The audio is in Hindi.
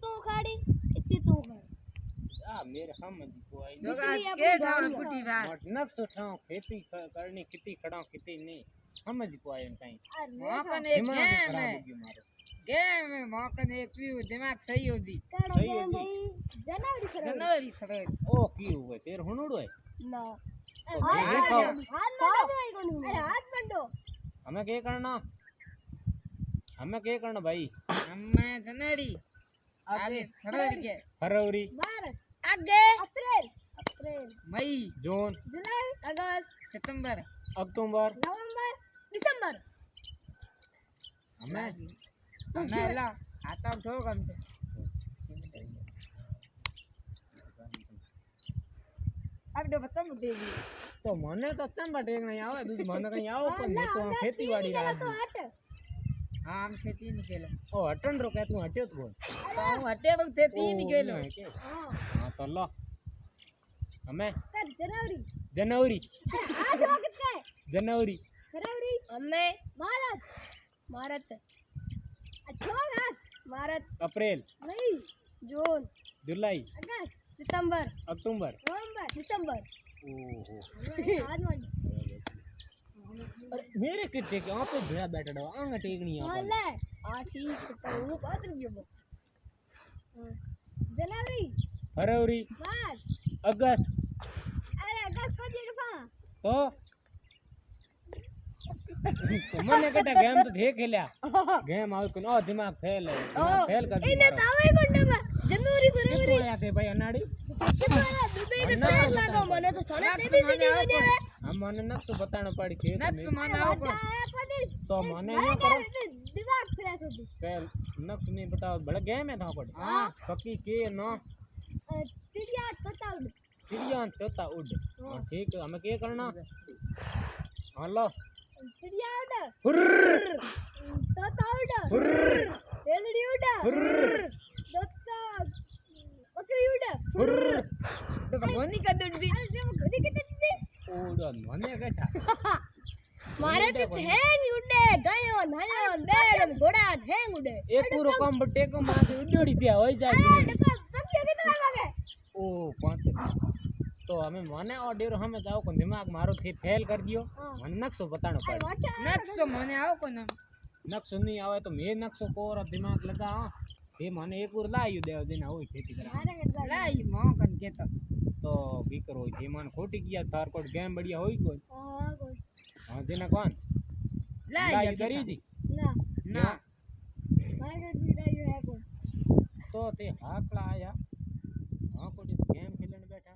तू खाड़ी इतनी तू खाड़ी आ मेरे समझ को आई जो आज के ठाव फुटी बात नक्शो ठाव खेती करनी कितनी खड़ा कितनी नहीं समझ को आए कहीं मौकन एक गेम है मौकन एक भी दिमाग सही हो जी सही हो जी जनवरी खड़े ओ की हुए तेर हुनुड़ है ना हाथ मंडो हमें क्या करना भाई हमें जनवरी आगे फरवरी मार्च आगे अप्रैल मई जून जुलाई अगस्त सितंबर अक्टूबर नवंबर दिसंबर हमें ला आता ठोक हम अब दो बच्चा मुटेगी तो मने तो चंबा टेक नहीं आवे दूध मने कहीं आओ पण मैं तो खेती वाड़ी रहा हां हम खेती निकले ओ हटन रो के तू हट्यो तो बोल तो हम हटे पर खेती निकलो हां तो लो हमें जनवरी जनवरी फरवरी हमें मार्च मार्च अप्रैल मई जून जुलाई अगस्त सितंबर अक्टूबर नवंबर दिसंबर ओहो अरे मेरे किट्टे के आप पे भेड़ा बैठा दो आंग टेकनी आ ले आ ठीक तो हूं बात गयो जनवरी फरवरी मार्च अगस्त अरे अगस्त को दिन पा तो मने कटा गेम तो थे खेल्या गेम आवे कोन ओ दिमाग फेल है फेल कर इने तावे कोंडे में जनवरी फरवरी तो आया के भाई अनाड़ी दुबई में सेल लागो मने तो थाने एबीसीडी बने हम मने नक्शो बतानो पड़ी थे नक्श माने आओ को तो मने यो करो दिमाग फ्रेश होती फेल नक्श नहीं बताओ बड़ा गेम है था पड़ हां पक्की के न चिड़िया तोता उड़ हां ठीक है हमें क्या करना हां लो चिड़िया उड़ हुर्र तोता उड़ हुर्र रेलड़ी उड़ हुर्र तोता बकरी उड़ हुर्र तो गोनी का दड्डी अरे जब खुदी के दड्डी उड़ मने कटा मारे तो हैंग उड़े गयो नायो बैल घोड़ा हैंग उड़े एक पूरो काम बटे को माथे उड़ोड़ी थी होई जाए अरे पक्षी कितना भागे ओ पांच तो हमें माने ऑर्डर हमें जाओ को दिमाग मारो थे फेल कर दियो मन नक्शो बतानो पड़े नक्श माने आओ को ना नक्शो नहीं आवे तो मैं नक्शो को और दिमाग लगा ये माने एक और लायो देव दिन होई खेती करा लाई मौकन के तो की करो जे मन खोटी किया थार कोट गेम बढ़िया होई कोई हां कोई हां देना कौन लाई करी जी ना ना मारे भी रही है कोई तो ते हाकला आया हां कोई गेम खेलने बैठा